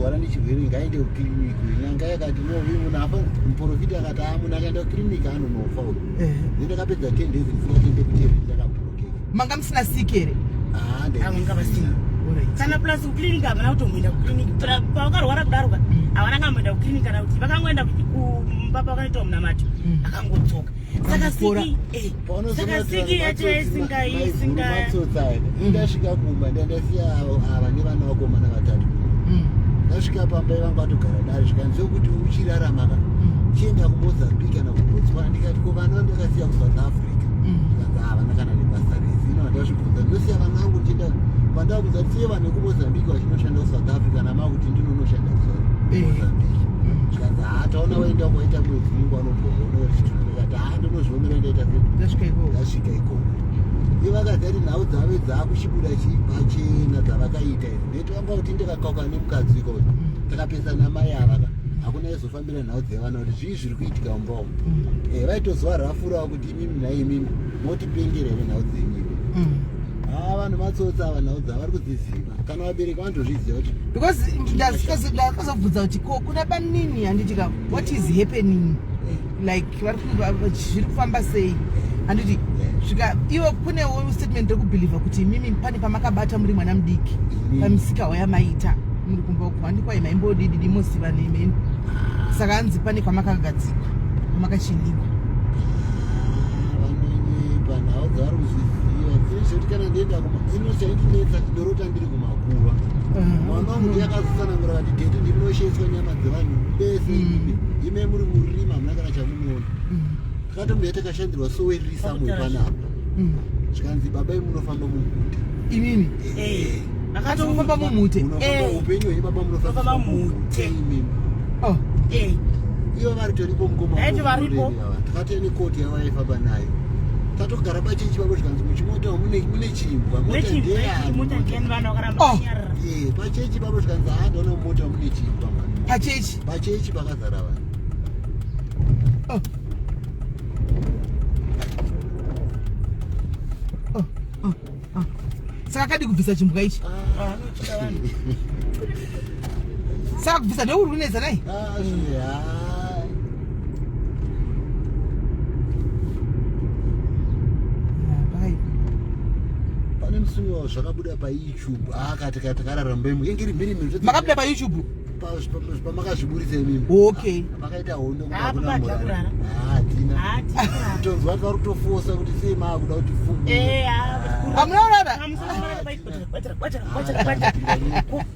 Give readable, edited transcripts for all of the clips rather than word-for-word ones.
anorwara nechirwere ngaende kukiriniki nyanga yakati novimunafa muprofita akati munhu akaenda kukiriniki anonofa uyu ndakapedza 10 days ndisingatende kuteri ndakaburokeka manga musina siki here kana plus kukiriniki havana kutomboenda kukiriniki paukarwara kudaroka havana kamboenda kukiriniki kana kuti vakangoenda kumba pakanoita munamato akangotsoka saka siki yacho isingamatsotsai indasvika kumba ndandasiya ava nevana vakomana vatatu ndasvika pamba ivanga vatogara dare zvikanzwe kuti uchiraramaka chienda kumozambique kana kubotswana ndikati ko vana vandakasiya kusouth africa ndikanzi havana kana nebasa resi ino vandasvibvunza ndinosiya vana vangu ndienda vandakudza tieva nekumozambique vachinoshanda kusouth africa nama kuti ndinonoshanda kumozambique zvikanzi taona waenda kuwaita mwedzi mungu anomboonaochitonakati ndinozviomera ndaita ndasvika ikoko ivakadzi ati nhau dzave dzakuchibuda pachena dzavakaita idzi ndetovanga kuti ndakakauka nemukadzi ikoko takapesana mai avaka hakuna izofambira nhau dzevana kuti zvii zviri kuitika mumba umu vaitozuva rafurawo kuti imimi naimimi motipengerere nhau dzenyime vanhu matsotsa ava nhau dzava vari kudziziva kana vabereki vanotozviziva kuti because ndakazobvunza kuti ko kuna banini handitika what is happening like zviri kufamba sei handiti svika iwo kunewo statement rekubhilivha kuti mimi pane pamakabata muri mwana mudiki pamisika wayamaita muri kumba uku handikwai maimbodididi mosiva neimeni saka hanzi pane kwamakagadzikwa kwamakachinigwa vanonyepa nhau dzavari kuzviziva dziri kana ndienda inochaindinetsa ndorota ndiri kumakuva mwana wangu ndiyakazotsanangura kati dete ndirinosheiswa nyama dzevanhu bese ime muri murima hamuna kana chamunoona takatomboya takashandirwa sowerisa mwe panapa zvikanzi babai munofamba mumute imimi akatofamba mumute upenyu hwenyu baba munofamba mumute imimi ivo vari toripo mukomavaripo takati ane koti yavaifamba nayo tatogara pachechi papo zvikanzi muchimota mune chimbwa pachechi papo zvikanzi ndaona mumota mune chimbwa pachechi pakazara vanhu saka kadi kubvisa chimbwa ichi saka kubvisa ndeuri kunetsa nai pane musungi wavo zvakabuda payoutube akati takararambaimo engeri mberi makabuda payoutube pamakazviburisa imimi okay makaita hondo hatina tonzwa vari kutofosa kuti sei maakuda kuti hamunaurara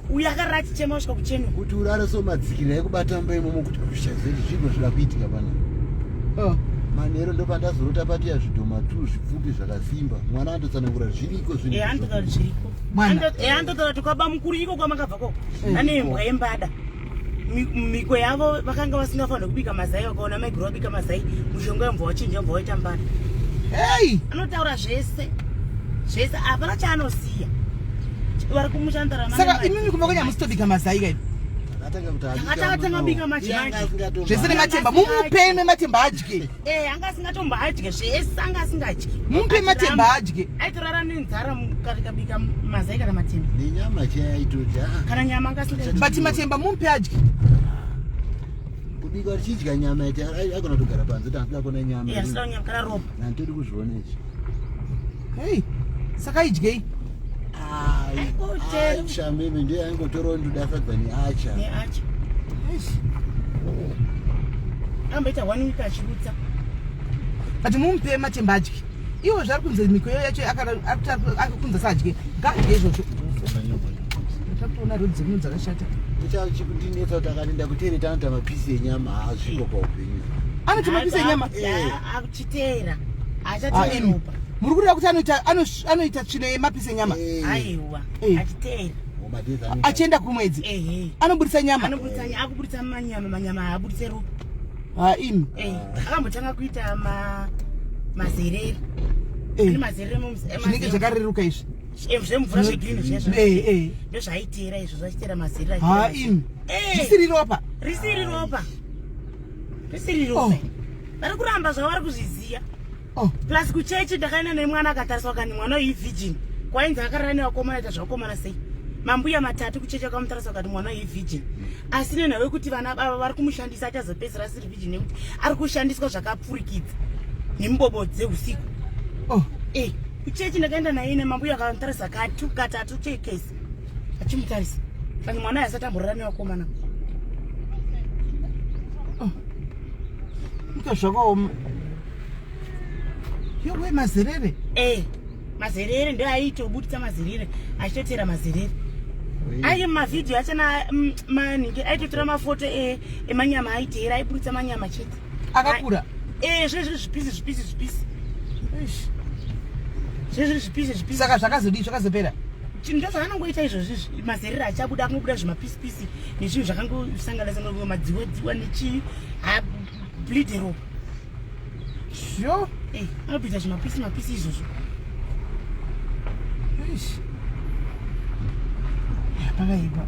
uyakarara chichema usvika kuchenu kuti urare so madzikira ekubata mba imomo kuti kushazeri zvinhu zvida kuitika pana manhero ndopandazorota patiya zvidhoma 2 zvipfupi zvakasimba mwana andotsanangura zviriko andotaura kuti kwaba mukuru iko kwamakabva koko ane mbwa yembada miko yavo vakanga vasingafanira kubika mazai vakaona maiguru vabika mazai mushonga wembwa wachinja mbwa waita mbada anotaura zvese hapana chaanosiya vari kumushandarasaka imimi kumba kwenya musitobika mazai kaidi akatanga bika machimanje zvese nematemba mumupe nematemba adye anga asingatomba adye zvese anga asingadye mumupe matemba adye aitorara nenzara katikabika mazai kana matemba nenyama chayaitodya kana nyama anga asingadye but matemba mumupe adye kubika richidya nyama iti agona kutogara panze kuti handida kuona nyama asida nyama kana ropa nanditodi kuzviona izvi hei saka idyei acha mimi ndiye aingotorawo ndudasadzani acha amboita 1 week achirutsa but mumupe matemba adye iwo zvari kunze miko iyo yacho akakunza sadye ngadye izvozvo takutoona rodi dzemunhu dzakashata chikundinetsa kuti akaenda kuteereta anoita mapisi enyama hazvingo paupenyu anoita mapisi enyama akuchiteera achateeropa muri kurira kuti anoita tsvino yemapisi enyama aiwa achiteera achienda kumwedzi anoburitsa nyama akuburitsa manyama haabuditse ropa imi akambotanga kuita mazerere ane mazerere zvinenge zvakareruka izvi zvemvura zvegirini zviya ndozvaiteera izvo zvachiteera mazerere imi risiri ropa vari kuramba zvavari kuzviziya plus kuchechi ndakaenda nemwana akatariswa kani mwana uyu virgin kwainzi akarara nevakomana ita zvakomana sei mambuya matatu kuchecha kwamutarisa kuti mwana virgin asi nenhau kuti vana baba vari kumushandisa achazopedzisira asiri virgin nekuti ari kushandiswa zvakapfurikidza nemubobo dzeusiku. Kuchechi ndakaenda naye nemambuya akamutarisa katatu chekesi achimutarisa kana mwana asatamburira nevakomana zvakaoma yowe mazerere mazerere ndio aitobudisa mazerere achitotera mazerere aye mavhidhiyo achana maningi aitotora mafoto emanyama aiteera aibudisa manyama chete akakura zvezviri zvipisi saka zvakazodii zvakazopera ndo zvaanongoita izvozvizvi mazerere achabuda akungobuda zvimapisipisi nezvinhu zvakangosanganisa madziwadziwa nechii bleedero sho anobvita zvimapisi izvozvo pakaipa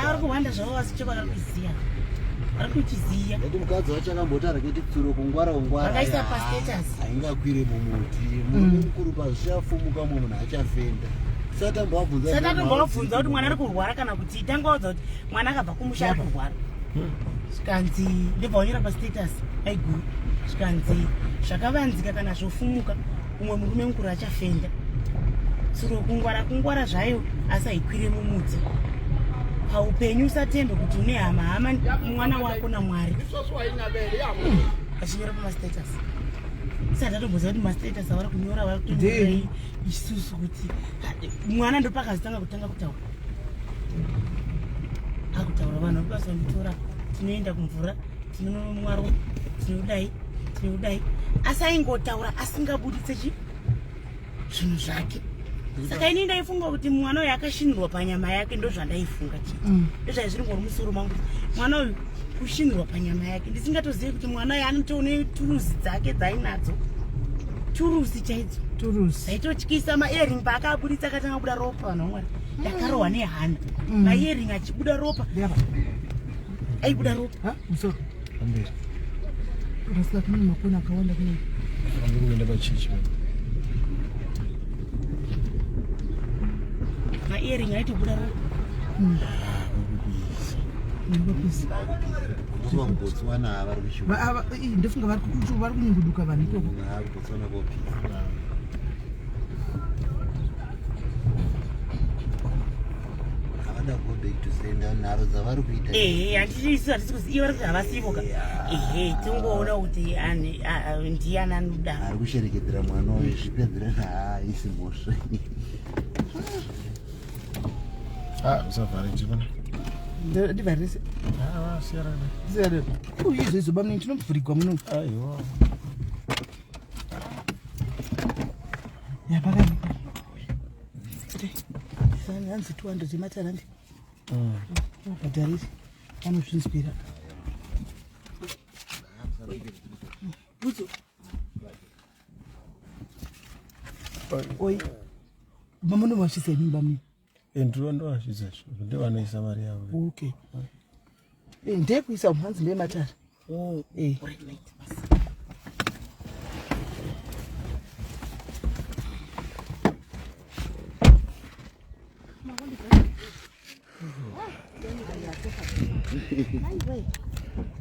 ari kuwanda zvavo asi cheko ari kuziya ari kuchiziya kuti mukadzi wacho akambotara kuti tsuro kungwara akaisa pastatus aingakwire mumuti mukuru pazvichafumuka munhu achafenda satambovabvunza kuti mwana ari kurwara kana kuti tangaudza kuti mwana akabva kumusha ari kurwara zvikanzi ndibva wanyora pastatus aiguru zvikanzi zvakavanzika kana zvofumuka umwe murume mukuru achafenda tsuro kungwara zvayo asi aikwire mumudzi paupenyu usatembe kuti une hama mwana wako namwari achinyora pamastatus sati atomboziva kuti mastatus avari kunyora vari kutonyorai isusu kuti mwana ndo pakazotanga kutanga kutaura akutaura vanhu vari kubasanditora tinoenda kumvura tinomwaro tinodai asi aingotaura asingabuditse zvinhu zvake saka ini ndaifunga kuti mwana uyu akashinirwa panyama yake ndo zvandaifunga chete ndozvaizviringwa mumusoro mangu kuti mwana uyu kushinirwa panyama yake ndisingatozivi kuti mwana uyu anotoone turuzi dzake dzainadzo turuzi chaidzo aitotyisa maering paakabuditsa akatanga kubuda ropa vanhu vamwari ndakarohwa nehana maering achibuda ropa aibuda ropa musoro rasika kune makona akawanda kune kuenda pachichi maering aitobuda ropa ndofunga vari kunyunguduka vanhu ikoko handisi kuziva vari kuti havasivoka tingoona kuti ndiana anoda ari kushereketera mwana uyu zvipedzere isi mhosva usavhare chikona ndivharise kuYizo izoba mnini tinomvhurigwa muno aiwa yapakaipa hanzi 200 matarandi bhadharisi anozvinzwira oi mamunomashisa imimba mini ndiro ndovazvidza izvo ndevanoisa mari yavo okay ndekuisa mhanzi ndematara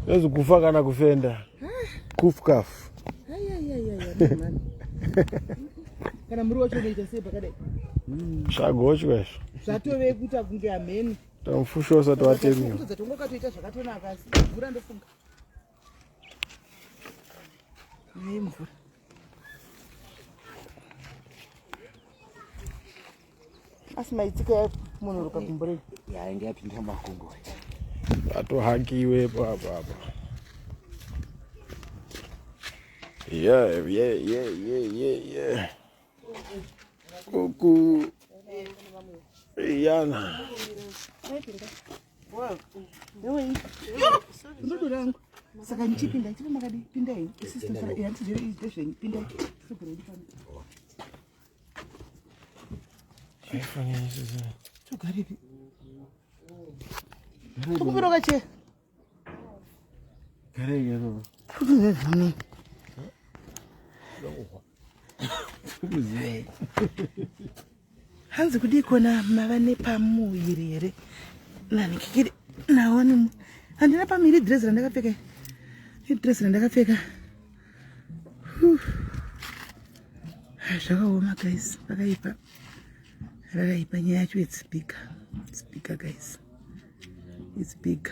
Yazi kufa kana kufenda kufkafu kana muri wacho unoita sei pakadai zvagotywa izvo zvatove kuita kunge ameni tamufusha usati watemiwa tongotoita zvakatonaka asi mvura ndofunga naye mvura asi maitika munhu rukagumburei yainge yapinda makungo atohakiwepo apa kuku yana ndodo rangu saka nichipinda chiri makadi pindai handizvepindai togaripi tokupiroka che Kukuziva. Hanzi kudikona mavane pamuiri here. Nani kikiri naoni. Handina pamiri dress randakapfeka. Dress randakapfeka. Zvakaoma guys. Pakaipa. Rakaipa nyaya yacho it's big. It's bigger guys. It's big.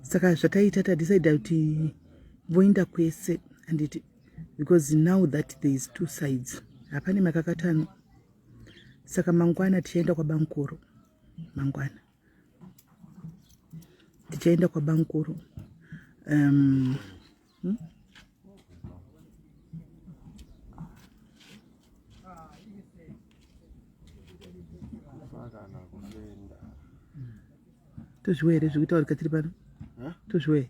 Saka zvataita tadecide kuti voenda kwese and it because now that there is two sides. Hapane makakatano. Saka mangwana tichaenda kwa bankuru. Mangwana. Tichaenda kwa bankuru. Tuzwere zvikuita uri katiri pano. Tuzwe.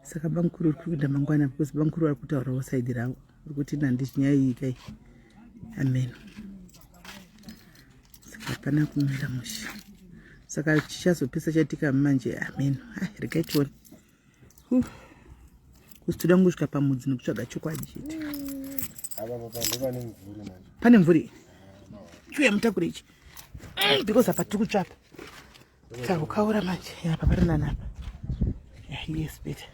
Saka bankuru uri kuenda mangwana because bankuru ari kutaurawo side ravo. Uri kuti nandisi nyaya iyi kai. Amen. Saka hapana kumira mushi. Saka chichazopesa chatika manje. Amen. Rekaitioni. Kusitoda ngusvika pamudzi nekutsvaga chokwadi chete. Pane mvuri. Chuya mutakure ichi. Because apa tiri kutsvapa. Saka ukaura manje. Apa parina napa. Yes, better.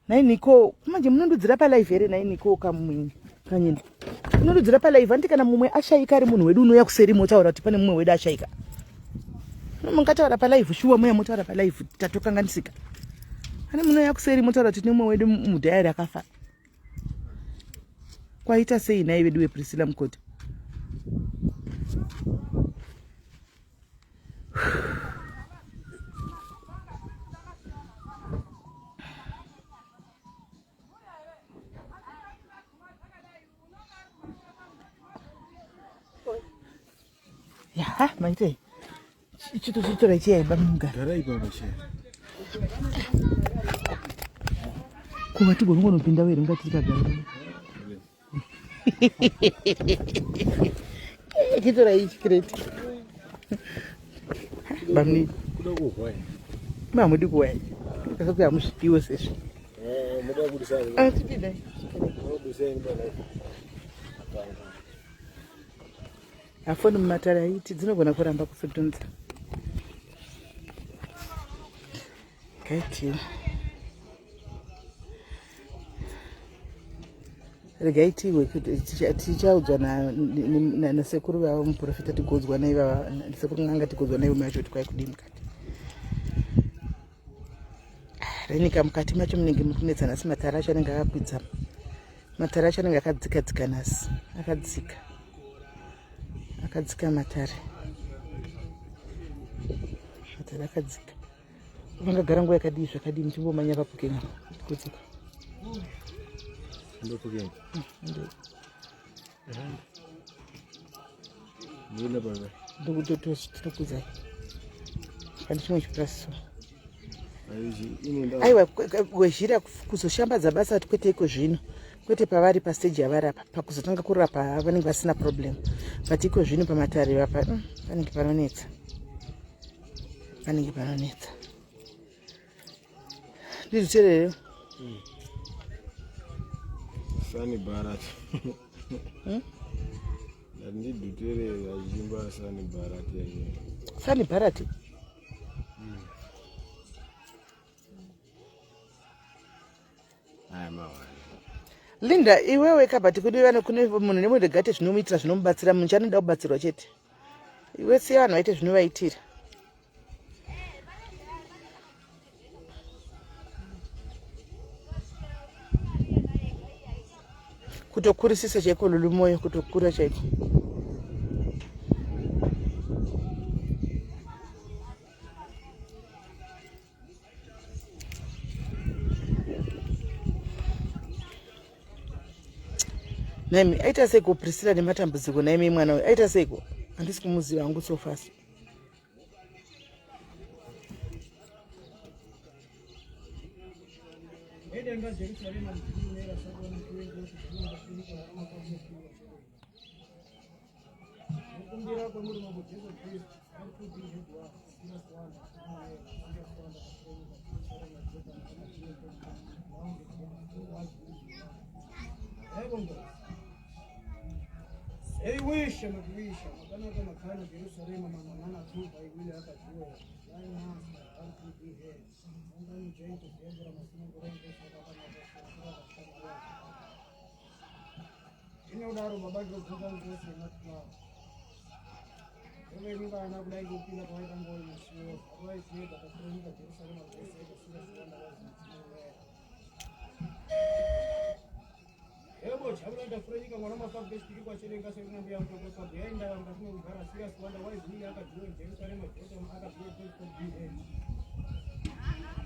Nai Niko, manje munondudzira pa live here nai Niko kamwini. Kanyenda. Munondudzira pa live andi kana mumwe ashaika ari munhu wedu unoya kuseri motaura kuti pane mumwe wedu ashaika. Mungataura pa live shuwa moya motaura pa live tatokanganisika. Pane munhu unoya kuseri motaura kuti mumwe wedu mudhayari akafa. Kwaita sei nai wedu wePriscilla Mukoti. Ya, maite. Chito ichi bamunga. Garaipa bashe. Kuva tigongono pinda were ngati kagara. Chito ichi kreti. Bamni. Kuda kuhwa. Mamudi kuhwa. Kasokuya mushipiwe sesho. Muda kudisana. Atipida. Kudisana bana. Afoni mumatara iti dzinogona kuramba kusodonza. Kaiti. Regaiti wekuti tichaudzwa na sekuru vavo muprofita tigodzwa nai vava sekuru nganga tigodzwa nai macho tikwai kudini mukati. Renika mukati macho munenge mukunetsana asi matara acho anenge akakwidza. Matara acho anenge akadzika nasi. Akadzika matare. Matare akadzika. Vangagara nguva yakadii zvakadii muchimbomanya papukenga kudzika. Ndopukenga. Ndina baba. Ndokutotositokuzai. Kandi chimwe chiplaso. Aiwa. Aiwa wezhira kuzoshambadza basa kwete iko zvino. Kwete pavari pa stage yavari apa pakuzotanga kurapa vanenge vasina problem. But iko zvino pamatare apa panenge panonetsa. Ndiziterero. Sani Barat. Ndidutere ajimba Sani Barat yaye. Sani Barat. Linda, iwewe kabati kuti vana kune munhu nemwe gate zvinomuitira zvinomubatsira munhu chanoda kubatsirwa chete. Iwe siya vanhu vaite zvinovaitira. Kutokurisisa chaiko lulumoyo kutokura chaiko. Nami aita seko Priscilla nematambudziko naimi mwana we aita seko andisi kumuziva wangu so fast. Ewish and wish, another kind of Jerusalem, and I think I will have a joy. I must be here. And then Jane to the other you know that about the program goes in that club. Every I have like to feel like I'm going to school. Otherwise, here that the friend of Jerusalem of the serious one was Ebo chabula ndafurika mwana mafabde chiri kwa chirenga sekuna mbia mtoko kwa bienda ngafuna ugara serious wanda wise ni akajua Jerusalem akajua akajua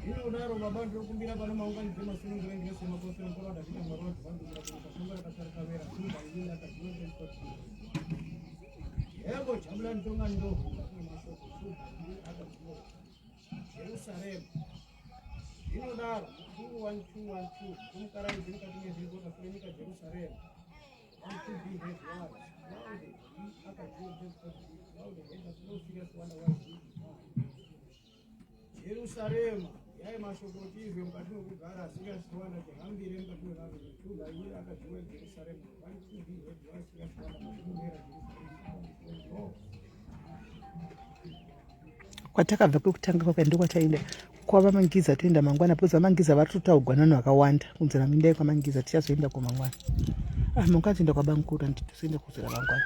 ino unaro mabandu okumbira bano maungani zema sinu ngenge sema kwa sema kwa dakika marwa bandu kwa kumbara kasar kamera kuba ni akajua Ebo chabula ndonga ndo akajua Jerusalem ino unaro 21212 kumkara ndinka tinye zibo na kunika Jerusalem to be his wife nowadays akajua nowadays no serious wanda wise Jerusalem yaye mashokotivi mkati kugara serious wanda jahambire mkati na kutuba yule akajua Jerusalem to be his wife serious wanda kumera Jerusalem kwatakabva kwekutanga kwakaenda kwataenda kwava mangiza toenda mangwana poza mangiza vari totaugwanano akawanda kunzira mindai kwamangiza tichazoenda kumangwana mangwana toenda kwabankura nditozoenda kuzira mangwana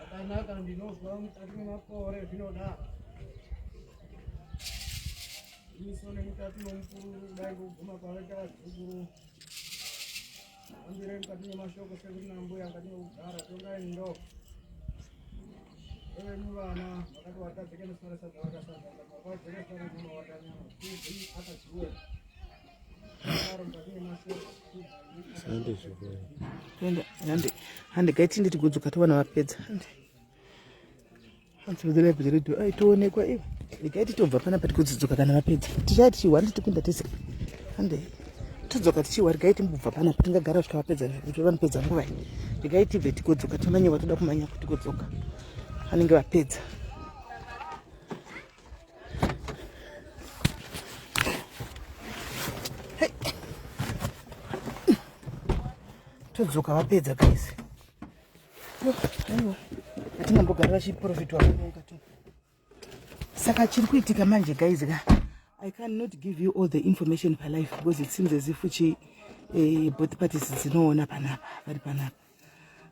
akanaka ndinozwa mukati memakore zvinoda imisone mukati nomukuru dai kuguma pavaita vadzukuru ambire mukati memashoko sekuti nambuya mukati mekugara tongai ndo vana vakati watadzike nesara sadza vakasanga vakadzike sara kuma watanyama kuzi akadziwe aro mukati memashoko Sande zvukuru. handigaiti nditi kudzoka tovana vapedza hanzivedzera bhiziredho aitoonekwa ivo ndigaiti tobva pana pati kudzidzoka kana vapedza tichai tichihwa nditikunda tese hande todzoka tichihwa rigaiti mbobva pana patingagara kusvika vapedza kuti vanopedza nguva iyi rigaiti bve tikodzoka tomanyewa toda kumanya kuti kodzoka vanenge vapedza todzoka vapedza guys aiwa atingambogarira chiprofit wakanonga tu saka chiri kuitika manje guys I cannot give you all the information per life because it seems as if both parties dzinoona panapa vari panapa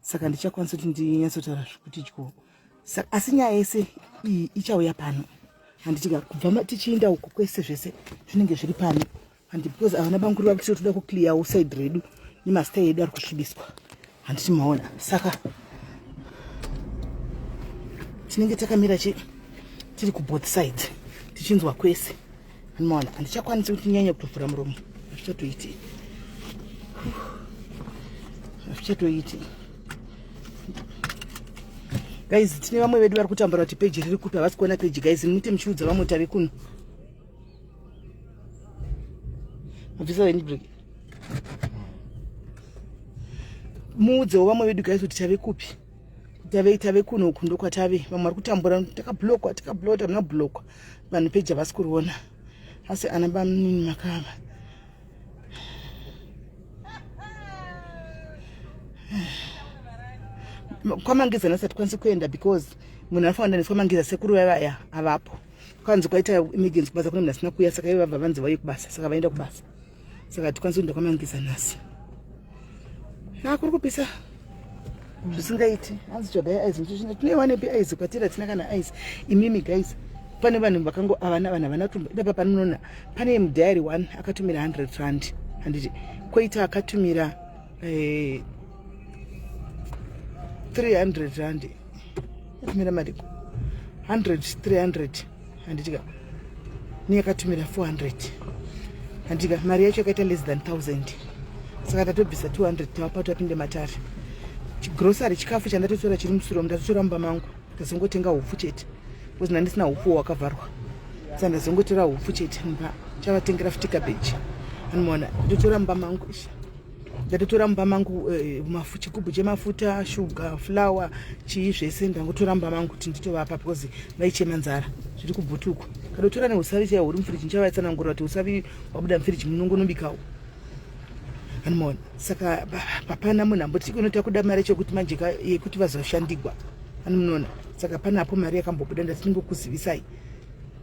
saka ndichakwanisa kuti ndinyatsotaura kuti dyo asi nyaya yese iyi ichauya pano handitika kubva tichienda uko kwese zvese zvinenge zviri pano handi because avana bankuru vakuti toda kuclear side redu nemasta edu ari kusvibiswa handiti maona saka tinenge takamira tiri kuboth sides tichinzwa kwese maona handichakwanisi kuti nyanya kutovhura muromo hazvichatoiti guys tine vamwe vedu vari kutambura kuti peji riri kupi havasi kuona peji guys muite muchiudza vamwe tari kuno mabvisa venibreak muudzewo vamwe vedu guys kuti tave kupi tave kuno uku ndokwatave vamwe vari kutambura takablokwa tamuna blokwa vanhu peji havasi kuriona asi anaba munini makava kwamangiza nasati kwanisi kuenda because munhu anofanira kwamangiza sekuru vaya avapo kwanzi kwaita emergency kubasa kune munhu asina kuya saka ivo vabva vanzi vauye kubasa saka vaenda kubasa saka tikwanisi kuenda kwamangiza nhasi kuri kupisa zvisingaiti hanzi tsvaga yaizi tinewanepi aizi kwatira tina kana aizi imimi guys pane vanhu vakango avana vanhu havana kutumba idapa panonona pane mudhayari 1 akatumira 100 rand handiti koita akatumira 300 rand atumira mariko 100 300 handitika ni akatumira 400 handitika mari yacho yakaita less than 1000 saka tatobvisa 200 tavapa tapinde matari chigrosari chikafu chandatotora chiri musuro ndatotora mumba mangu ndazongotenga hupfu chete because ndandisina hupfu wakavharwa saka ndazongotora hupfu chete mba chavatengera futi cabbage anomaona ndotora mumba mangu ndatotora mumba mangu chigubhu chemafuta, shuga, flour, chii zvese ndangotora mumba mangu kuti nditovapa because vaichema nzara zviri kubhutuku. Kadotora neusavi chaiwo huri mufiriji ndichavaitsanangura kuti usavi wabuda mufiriji munongonobikawo. Anmon saka papana munhu amboti unoita kuda mari chekuti manje yekuti vazoshandigwa. Anomunoona saka panapo mari yakambobuda ndatinongokuzivisai.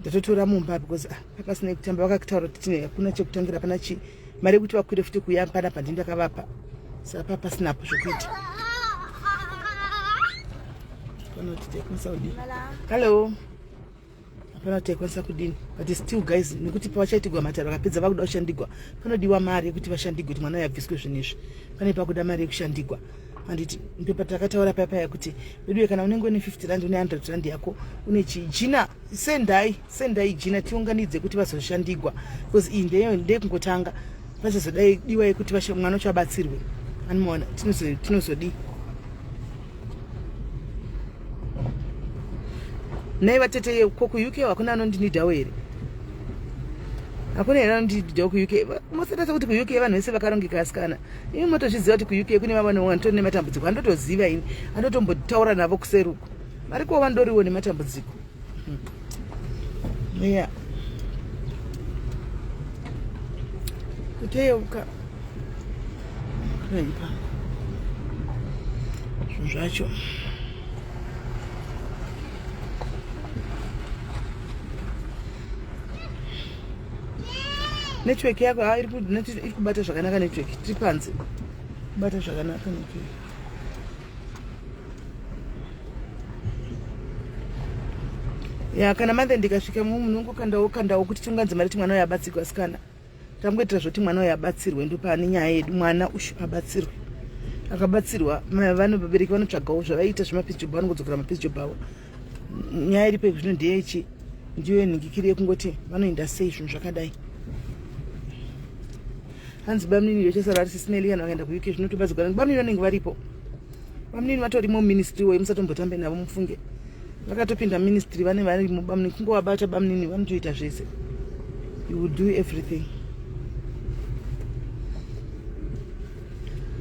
Ndatotora mumba because pakasina kutamba vakakutaura kuti hakuna chekutangira pana chi mari kuti vakwire futi kuya pana pandindakavapa. Saka pasinapo zvokuita. Hello. Apana tekwanisa kudini. But still guys, nekuti pavachaitigwa mataro vakapedza vakuda kushandigwa. Panodiwa mari yekuti vashandigwe kuti mwana yabviswe zvinizvi. Pane pakuda mari yekushandigwa. Handiti mpepa takataura paya kuti bedu kana unenge une 50 rand une 100 rand yako une chijina sendai jina tiunganidze kuti vazoshandigwa because indeyo ndekungotanga vachazodai diwa yekuti mwana uchabatsirwe. Anoona tinozodi nei vatete ku UK hakuna anondinidhawo here. Hakuna here anondinidhawo ku UK. Mosatasa kuti ku UK vanhu vese vakarongeka asikana. Imi motozviziva kuti ku UK kune vanhu vanotori nematambudziko. Andotoziva ini andotombotaura navo kuseruko. Vari kuva ndoriwo nematambudziko. Yeah. Kuteuka. Kuipa. Zvacho. Network yako iri kubata zvakanaka network tiri panze kubata zvakanaka network. Ya kana mande ndikasvika munhu kandawo kuti tunganze mari kuti mwana yabatsirwa asikana. Tamgoitira zvoti mwana yabatsirwe ndo pani nyaya yedu mwana abatsirwe. Akabatsirwa vanhu vabereki vanotsvagawo zvavaita zvemapijob vanongodzokera mapijob avo. Nyaya iripo zvino ndeyechi ndiyo nhingikiri yekungoti vanoenda sei zvinhu zvakadai. Hanzi bamnini yochesara ari SIS MELLY kana vakaenda ku UK zvinotobatsirwa. Bamnini vanenge varipo. Bamnini vatorimo ministry wo musatombotamba navo mufunge. Vakatopinda ministry vane vari mubamnini kungowabata bamnini vanotoita zvese. You will do everything.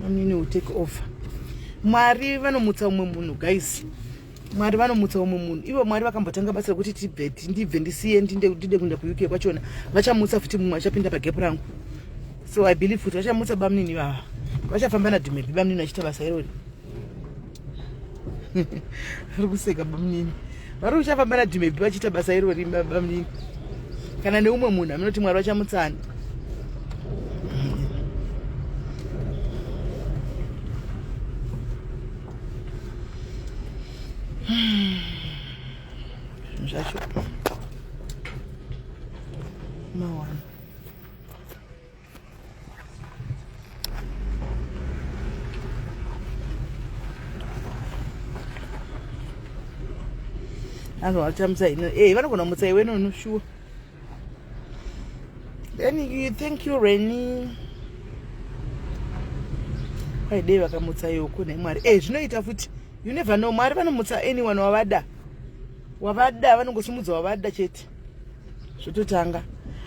Bamnini will take over. Mwari vanomutsa umwe munhu guys. Mwari vanomutsa umwe munhu. Ivo Mwari vakambotanga basa rekuti ndibve ndisiye ndide kuenda ku UK kwachona. Vachamutsa futi mumwe achapinda pagap rangu. So I believe kuti vachamutsa bamnini vava. Vachafamba nadhumepi bamnini vachita basa irori. Vari kuseka bamnini. Vari kuchafamba nadhumepi vachita basa irori bamnini. Kana neumwe munhu aminoti Mwari vachamutsana. Zvacho. Mawana. Vachamutsa ino. Vanogona mutsa iwe nono sure. Then you thank you Reni. Dei vakamutsa iwo kune Mwari. Zvinoita futi. You never know. Mwari vanomutsa anyone wavada. Wavada vanongosumudza wavada chete. Zvototanga.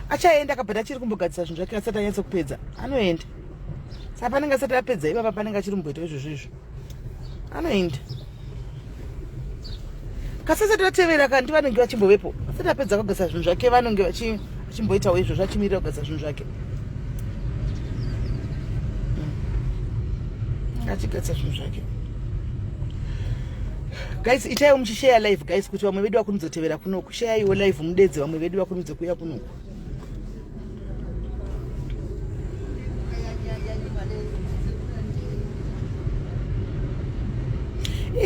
Achaenda akabva achiri kumbogadzisa zvinhu zvake asati anyatsa kupedza. Anoenda. Saka panenge asati apedza ipapa panenge achiri mumboita izvozvo. Anoenda. Kasasati vatevera kandi vanenge vachimbovepo. Asati apedza kugadzisa zvinhu zvake vanenge vachimboitawo izvozvo achimirira kugadzisa zvinhu zvake. Achigadzisa zvinhu zvake. Guys, itai muchishare live guys kuti vamwe vedu vakunzotevera kunoku. Share iwo live mudedze vamwe vedu vakunze kuya kunoku.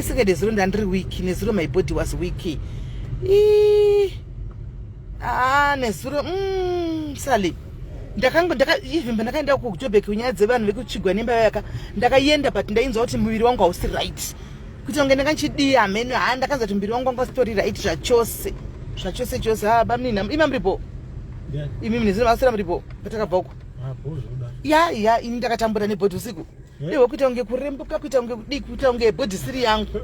Saka nezuro ndandiri weak, nezuro my body was weak. Nezuro sali. Even ndakaenda kuJoburg kunyaya dzevanhu vekuchigwa nemba yaka ndakaenda but ndainzwa kuti muviri wangu hausi right. Kuti unge ndakachidii amene ndakanza kuti muviri wangu wanga story right zvachose bamnini imamripo imi nezuro masira mripo patakabva uko ya ini ndakatambura nebhodhi usiku iwe kuita unge kurembuka kuita unge kudii kuita unge bhodhi siri yangu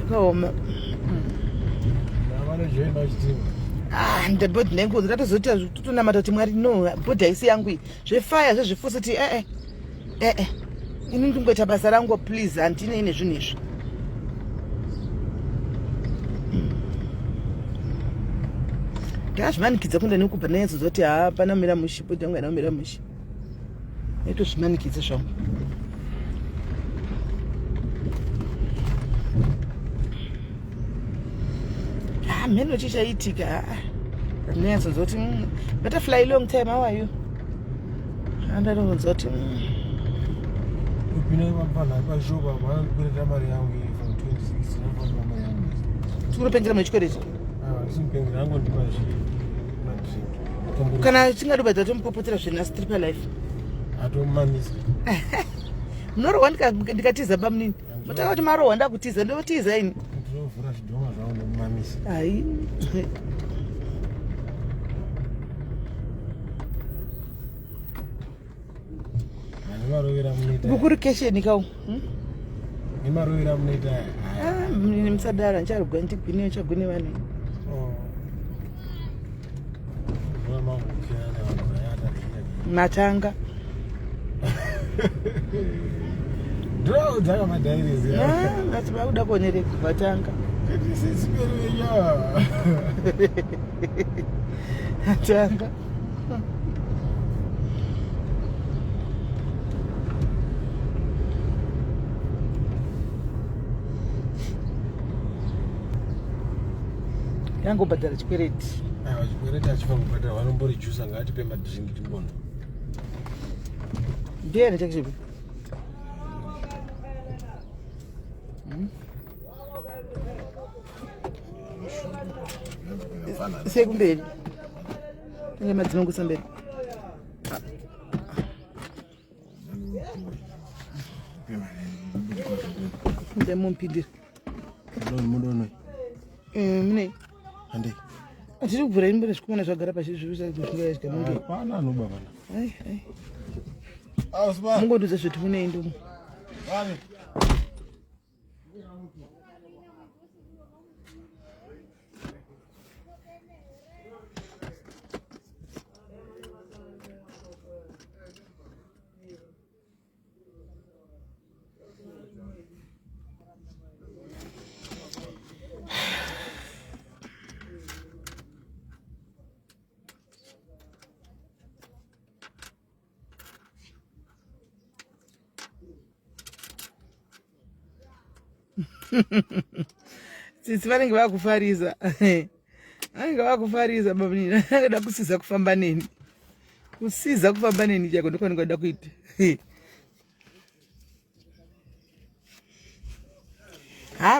kaoma ndabhodhi nengozi ndatozoita totonamata kuti Mwari no bhodhi haisi yangu iyi zvefaya zvezvifusiti ini ndingoita basa rangu please handine ine zvinhu izvi ndazvimanikidza kunda nekubva neyenzo zoti hapana mira mushi bhodhi yangu haina kumira mushi etozvimanikidza zvangu mheno chichaitika neyenzo zoti better fly long time how are you andarongonza kuti upinai vapana pashoba vanokupereta mari yangu from 26 nafamba mari yangu tikunopengera mechikwereti ndisimupengera angu ndimazvi kana tingadobadza tomupopotera zvenasi tiri palife atomamisa munorohwa ndikatiza pamunini motanga kuti marohwa ndakutiza ndotiza ini ndinovhura zvidhoma zvangu ndomumamisa hai nemarovera munoita kukurikesheni kau nemarovera munoita munini musadara ncharugwa ndigwiniyo chagwine vane matanga ndo dzaka madhairizi ngati vakuda kuonereka matanga matanga yangobhadhara chikwereti chikwereti achifa kubhadhara vanomborijusa ngaatipe madhiringi timbona ndiani chakichipi sekumberi tange madzinongusa mberi ndemumpindira mudonoi munei handei tiri kubvura imbere zvikomana zvagara pashi zvivisazvingaizgamunge pana anoba pana mungonduza zveti munei ndomo tsitsi vanenge vakufariza vanenge vakufariza bamunini angada kusiza kufamba neni kusiza kufamba neni chako ndokwaningada kuita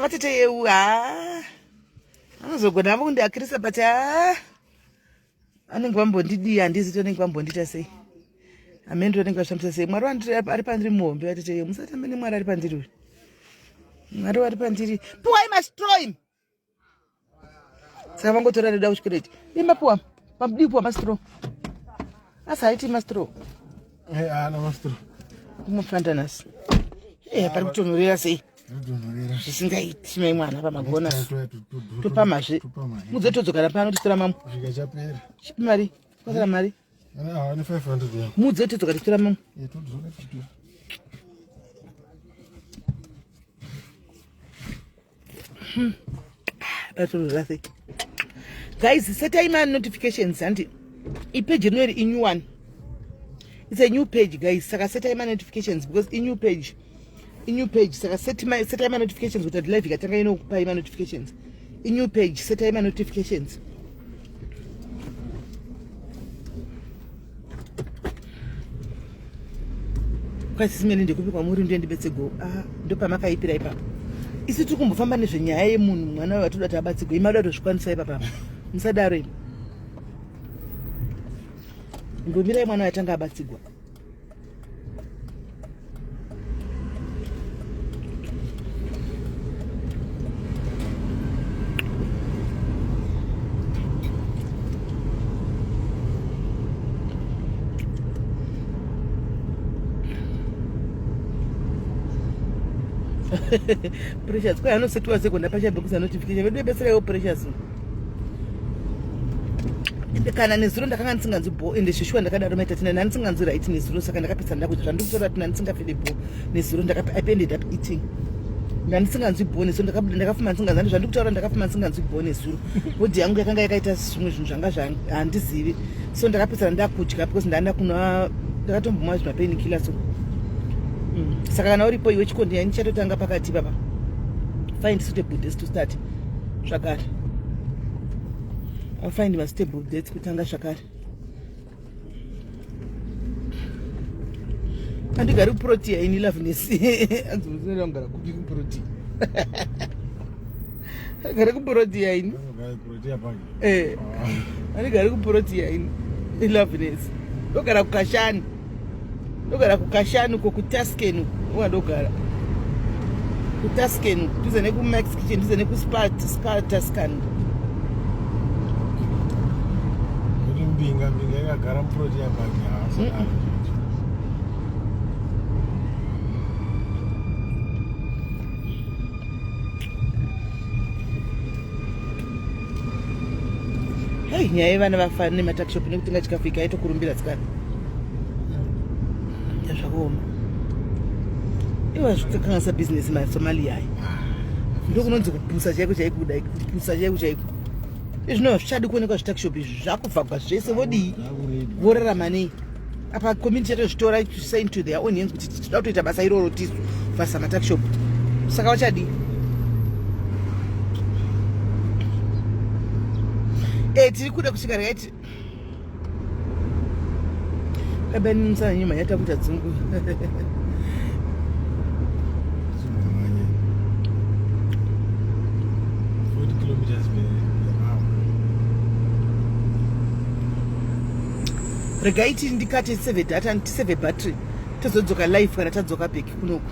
vatete yeu anozogona avo kundiakirisa but vanenge vambondidii handizi tonenge vambondita sei amendo vanenge vashamisa sei Mwari ari pandiri muhombe vatete yeu musatambe nemwari ari pandiri uyu Mwari vari pandiri puwai mastroim saka vangotora ndoda kuchikwereti imba puwa pamudii puwa mastro asi haiti mastro ana mastro umafandanasi pari kutonhorera sei zvisingaiti mai mwana pamagona topamazve mudze todzokana pano titora mamu chipi mari kwasara mari mudze todzoka titora mamu guys, set time and notifications and a page a new one. It's a new page, guys. Saka set time and notifications because a new page. Saka set time and notifications with a live. You can know pay my notifications. A new page, set time and notifications. Kwasi smeli ndikupi kwa muri ndiye ndibetsego. Ndo pamakaipira ipapo. Isi tikumbofamba nezvenyaya yemunhu mwana watoda kuti abatsirwe imada kutozvikwanisa ipapa musadaro imi ngombirai mwana watanga abatsirwa Precious, kwa ano setu wase kwenda pasha bekusa notification. Wewe besera yo precious. kana nezuro ndakanga ndisinganzi bho ende shishwa ndakadaro maita tina ndisinganzi right nezuro saka ndakapesa ndakuti zvandikutora tina ndisingafili bho nezuro I ended up eating ndisinganzi bho nezuro ndakafuma ndisinganzi zvandikutora ndakafuma ndisinganzi bho nezuro bhodhi yangu yakanga yakaita zvimwe zvinhu zvanga handizivi so ndakapesa ndakudya because ndakatombomwa zvimapain killer so saka kana uripo iwe chikondi yani chatotanga pakati papa find suitable dates to start zvakare I'll find my stable dates kutanga zvakare andigari kuprotea ini loveness anzozera ngara kupi kuprotea andigari kuprotea ini andigari kuprotea ini loveness ndogara kukashani uko kuTasken wandogara kuTasken ndize nekuMax Kitchen ndize nekuSpa Tascan mbinga yakagara muprotea bagi Hey, nyaya yevana vafana nematakishop nekutenga chikafu ikaitokurumbira tsikana yazvakaoma iwa zvikukanganisa business maSomali yayi ndokunonzi kupusa chaiko chaiko kudai kupusa chaiko chaiko izvino hazvichadi kuonekwa zvitakishop izvi zvakubvagwa zvese vodii vorarama nei apa community yatozvitora sign to their own hands kuti tinoda kutoita basa iroro tisu vasa matakishop saka vachadii tiri kuda kusvika rakaiti kabani musana nyuma yatakuta dzungu regaiti ndikati save data ndisave battery tozodzoka live kana tadzoka beki kunoku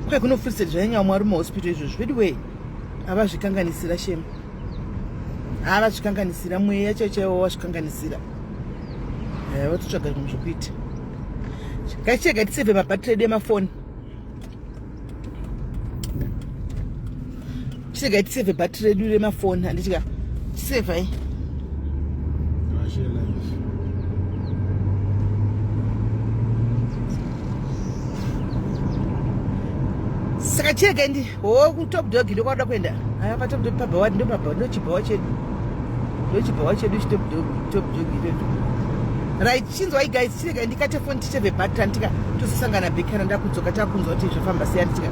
kwai kunofurisa zvanyanya mwari muhospital izvozvo anyway havazvikanganisira shema havazvikanganisira mweya chaiwo wazvikanganisira vatotsvaga zvinhu zvokuita ngatichega tisevhe mabhatiri edu emafoni tichega tisevhe bhatiri edu remafoni handitika tisevhai saka chega ndi kutop dog ndokwada kuenda aya patop dog pabawadi ndo chibawa chedu chitop dog right chinzwai guys chirega ndikate foni ticheve bhatiri andika tosasangana bekana ndakudzoka takunzwa kuti zvafamba sei anditika